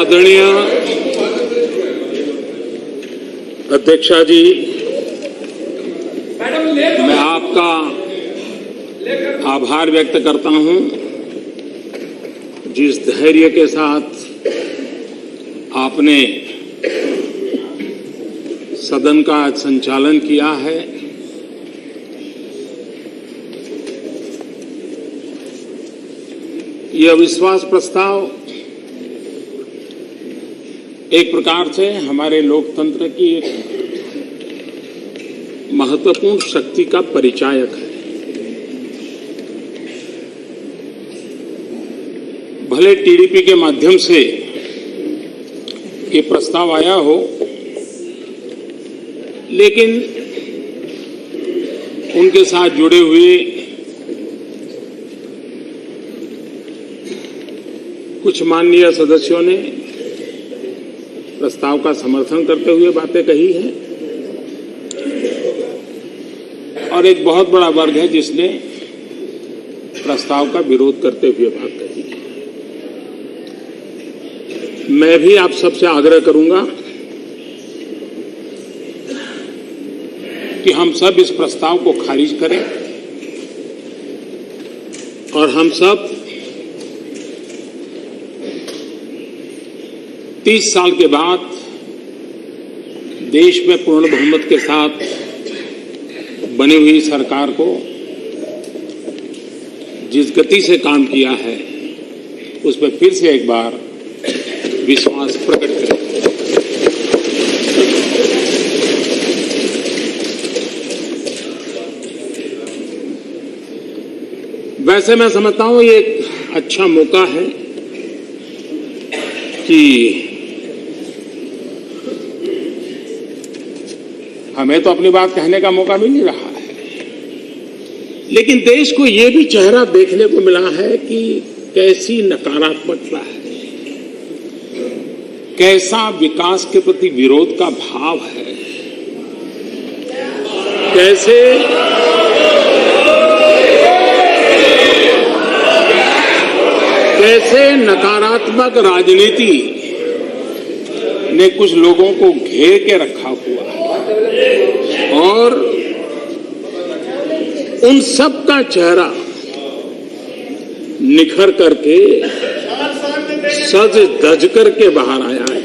आदरणीय अध्यक्षा जी, मैं आपका आभार व्यक्त करता हूं जिस धैर्य के साथ आपने सदन का संचालन किया है। यह अविश्वास प्रस्ताव एक प्रकार से हमारे लोकतंत्र की एक महत्वपूर्ण शक्ति का परिचायक है। भले टीडीपी के माध्यम से ये प्रस्ताव आया हो, लेकिन उनके साथ जुड़े हुए कुछ माननीय सदस्यों ने प्रस्ताव का समर्थन करते हुए बातें कही हैं और एक बहुत बड़ा वर्ग है जिसने प्रस्ताव का विरोध करते हुए बात कही है। मैं भी आप सबसे आग्रह करूंगा कि हम सब इस प्रस्ताव को खारिज करें और हम सब 30 साल के बाद देश में पूर्ण बहुमत के साथ बनी हुई सरकार को जिस गति से काम किया है उस पर फिर से एक बार विश्वास प्रकट करें। वैसे मैं समझता हूं ये एक अच्छा मौका है कि हमें तो अपनी बात कहने का मौका मिल नहीं रहा है, लेकिन देश को ये भी चेहरा देखने को मिला है कि कैसी नकारात्मकता है, कैसा विकास के प्रति विरोध का भाव है, कैसे नकारात्मक राजनीति ने कुछ लोगों को घेर के रखा हुआ है और उन सब का चेहरा निखर करके सज धज करके बाहर आया है।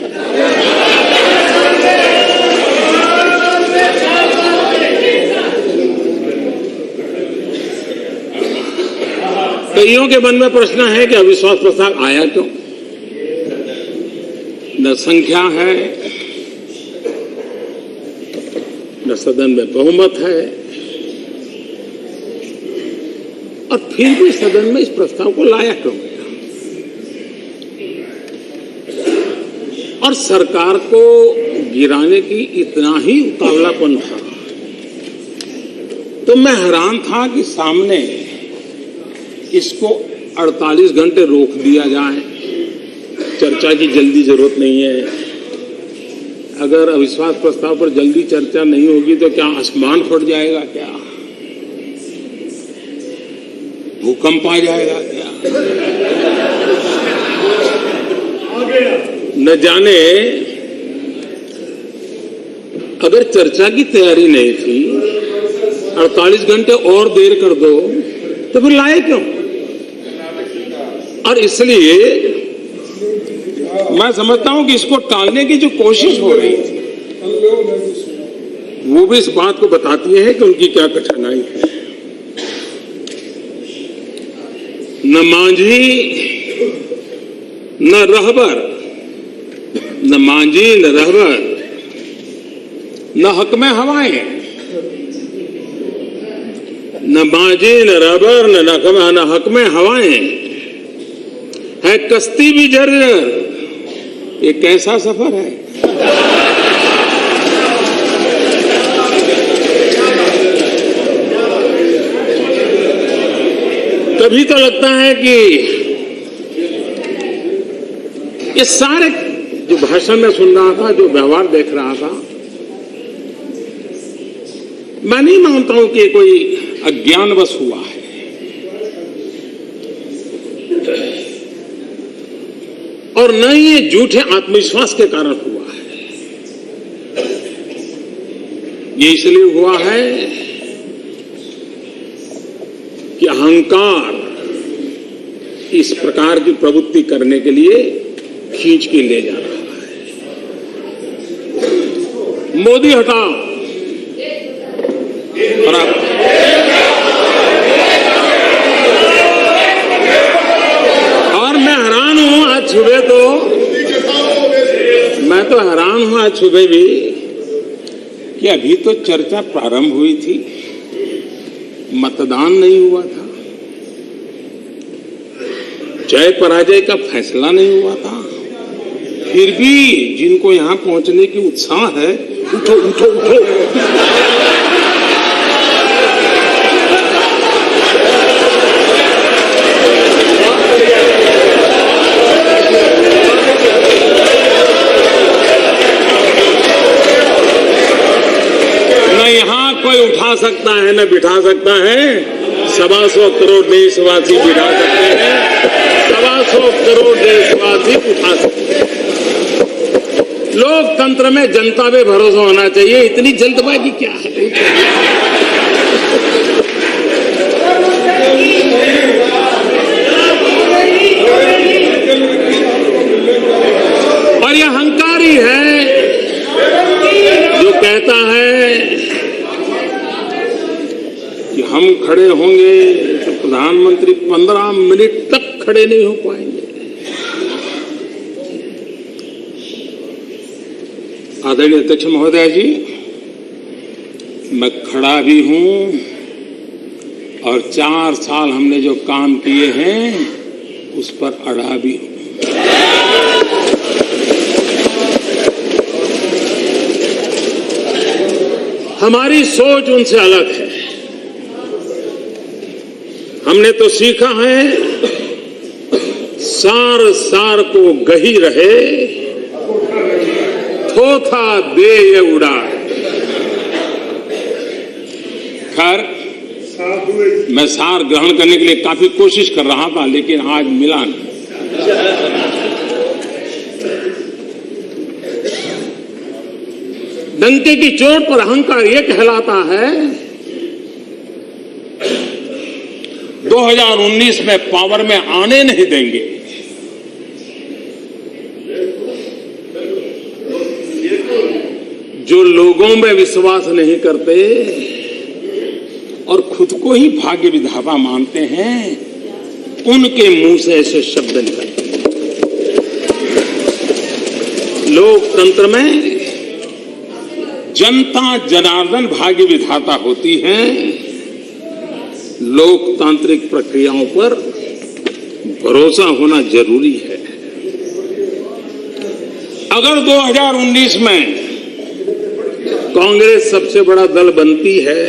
कईयों के मन में प्रश्न है कि अविश्वास प्रस्ताव आया क्यों? न संख्या है, न सदन में बहुमत है, और फिर भी सदन में इस प्रस्ताव को लाया क्यों गया? और सरकार को गिराने की इतना ही उतावलापन था, तो मैं हैरान था कि सामने इसको 48 घंटे रोक दिया जाए। चर्चा की जल्दी जरूरत नहीं है। अगर अविश्वास प्रस्ताव पर जल्दी चर्चा नहीं होगी तो क्या आसमान फट जाएगा? क्या भूकंप आ जाएगा? क्या न जाने। अगर चर्चा की तैयारी नहीं थी, 48 घंटे और देर कर दो तो फिर लाए क्यों? और इसलिए मैं समझता हूं कि इसको टालने की जो कोशिश हो रही थी वो भी इस बात को बताती है कि उनकी क्या कठिनाई है। न मांझी न रहबर, न मांझी न रहबर, न हक में हवाएं, न मांझी न रहबर न हक में हवाएं, है कश्ती भी जर्जर। ये कैसा सफर है? कभी तो लगता है कि ये सारे जो भाषण में सुन रहा था, जो व्यवहार देख रहा था, मैं नहीं मानता हूं कि कोई अज्ञानवश हुआ है। और न ये झूठे आत्मविश्वास के कारण हुआ है। ये इसलिए हुआ है कि अहंकार इस प्रकार की प्रवृत्ति करने के लिए खींच के ले जा रहा है। मोदी हटाओ और मैं हैरान हूं आज सुबह भी कि अभी तो चर्चा प्रारंभ हुई थी, मतदान नहीं हुआ था, जय पराजय का फैसला नहीं हुआ था, फिर भी जिनको यहां पहुंचने की उत्साह है, उठो उठो उठो। न यहां कोई उठा सकता है न बिठा सकता है, 125 करोड़ देशवासी बिठा सकते हैं, 125 करोड़ देशवासी उठा सकते हैं। लोकतंत्र में जनता पे भरोसा होना चाहिए, इतनी जल्दबाजी क्या है? और यह अहंकारी है जो कहता है कि हम खड़े होंगे तो प्रधानमंत्री 15 मिनट तक खड़े नहीं हो पाएंगे। आदरणीय अध्यक्ष महोदय जी, मैं खड़ा भी हूं और 4 साल हमने जो काम किए हैं उस पर अड़ा भी हूं। हमारी सोच उनसे अलग है। हमने तो सीखा है सार सार को गही रहे, थोथा दे ये उड़ा। खैर, मैं सार ग्रहण करने के लिए काफी कोशिश कर रहा था, लेकिन आज मिला नहीं। डंके की चोट पर अहंकार यह कहलाता है 2019 में पावर में आने नहीं देंगे। जो लोगों में विश्वास नहीं करते और खुद को ही भाग्य विधाता मानते हैं, उनके मुंह से ऐसे शब्द निकलते हैं। लोकतंत्र में जनता जनार्दन भाग्य विधाता होती है। लोकतांत्रिक प्रक्रियाओं पर भरोसा होना जरूरी है। अगर 2019 में कांग्रेस सबसे बड़ा दल बनती है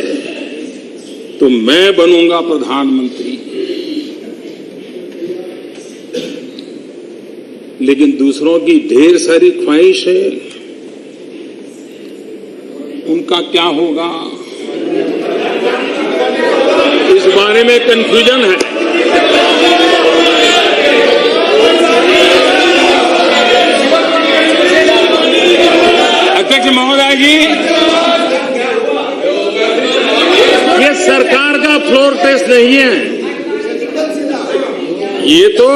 तो मैं बनूंगा प्रधानमंत्री, लेकिन दूसरों की ढेर सारी ख्वाहिश है, उनका क्या होगा, इस बारे में कंफ्यूजन है। अध्यक्ष महोदय जी, ये सरकार का फ्लोर टेस्ट नहीं है, ये तो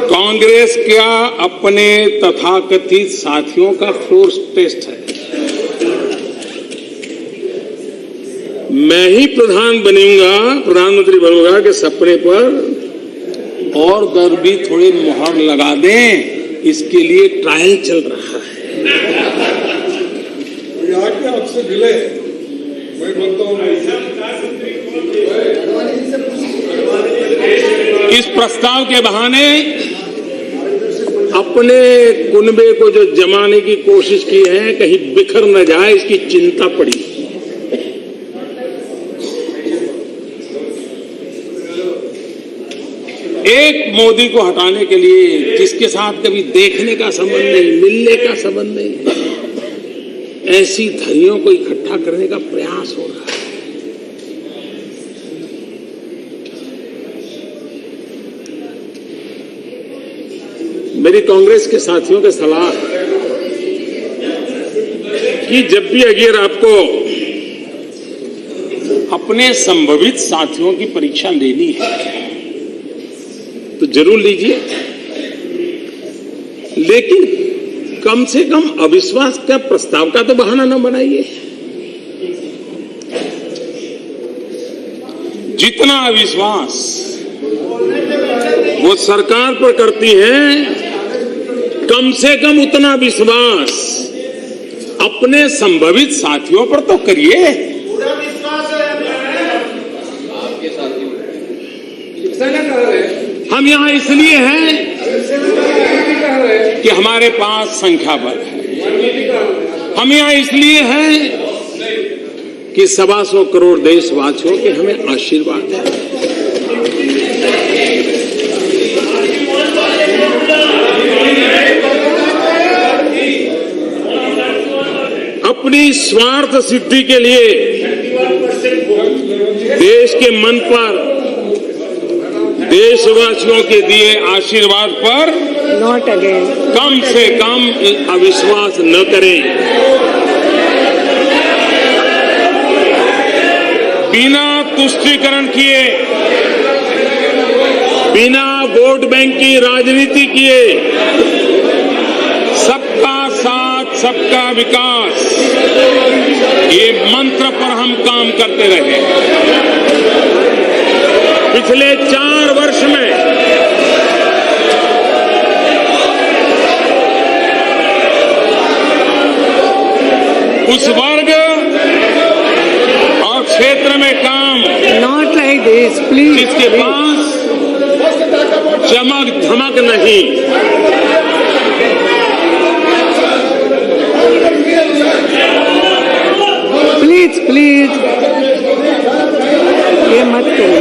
कांग्रेस का अपने तथाकथित साथियों का फ्लोर टेस्ट है। मैं ही प्रधानमंत्री बनूंगा कि सपने पर और दर भी थोड़ी मुहर लगा दें, इसके लिए ट्रायल चल रहा है। आपसे मिले, मैं बोलता हूं, इस प्रस्ताव के बहाने अपने कुनबे को जो जमाने की कोशिश की है, कहीं बिखर न जाए, इसकी चिंता पड़ी। एक मोदी को हटाने के लिए जिसके साथ कभी देखने का संबंध नहीं, मिलने का संबंध नहीं, ऐसी धरियों को इकट्ठा करने का प्रयास हो रहा है। मेरी कांग्रेस के साथियों की सलाह कि जब भी अगर आपको अपने संभावित साथियों की परीक्षा लेनी है तो जरूर लीजिए, लेकिन कम से कम अविश्वास का प्रस्ताव का तो बहाना न बनाइए। जितना अविश्वास वो सरकार पर करती है, कम से कम उतना विश्वास अपने संभावित साथियों पर तो करिए। हम यहां इसलिए हैं कि हमारे पास संख्या बल है। हम यहां इसलिए हैं कि 125 करोड़ देशवासियों के हमें आशीर्वाद है। अपनी स्वार्थ सिद्धि के लिए देश के मन पर, देशवासियों के दिए आशीर्वाद पर कम से कम अविश्वास न करें। बिना तुष्टीकरण किए, बिना वोट बैंक की राजनीति किए, सबका साथ सबका विकास, ये मंत्र पर हम काम करते रहे। पिछले 4 वर्ष में उस वर्ग और क्षेत्र में काम नॉट लाइक दिस प्लीज, जिसके पास चमक धमक नहीं, प्लीज प्लीज ये मत करो।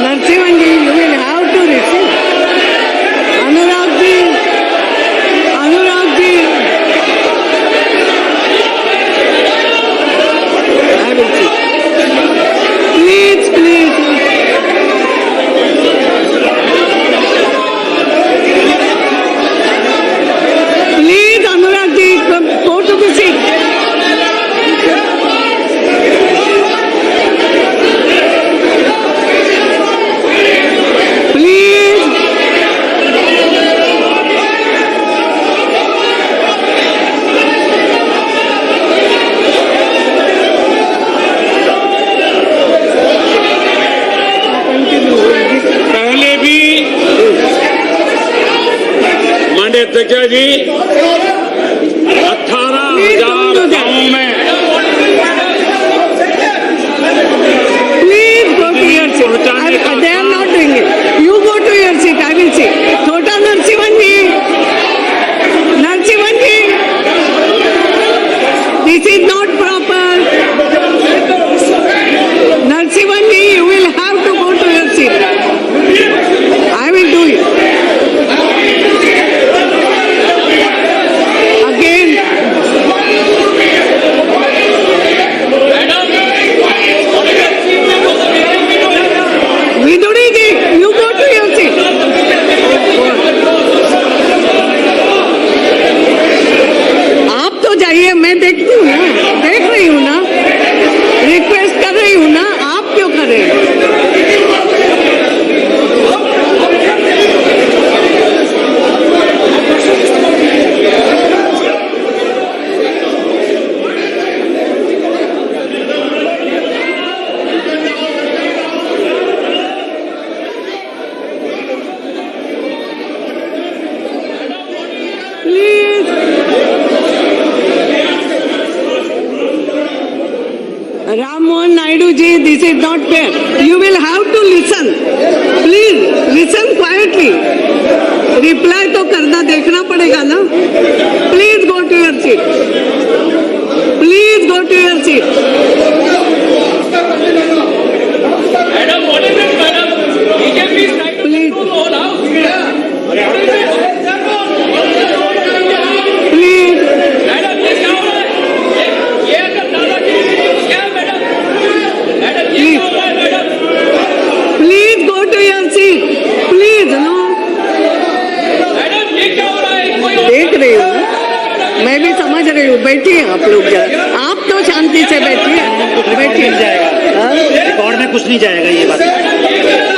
नरसिम्हन जी, you will have to receive. Anurag ji, I will see. Please, please. Please, Anurag ji, go to the seat. अध्यक्ष जी, 18,000 गांवों में please go to your seat. They are not doing it. You go to your seat, I will see. छोटा Narasimhan ji, this is not proper. Narasimhan ji, you will have to go to your seat. I will do it. मैं देखती हूँ ना, देख रही हूँ ना, request कर रही हूँ ना, आप क्यों कर रहे हैं? Ram Mohan Naidu ji, this is not fair. You will have to listen. Please listen quietly. Reply तो करना देखना पड़ेगा ना. Please go to your seat. Please go to your seat. Madam, what is it, madam? BJP is trying to Please. control the whole house. Please. Madam ये क्या हो रहा है? ये अगर दादागिरी की तो क्या है मैडम? मैडम ये क्या हो रहा है मैडम? रही हूँ, मैं भी समझ रही हूँ। बैठिए आप लोग, आप तो शांति से बैठिए, बैठिए। रिकॉर्ड में कुछ नहीं जाएगा ये बात।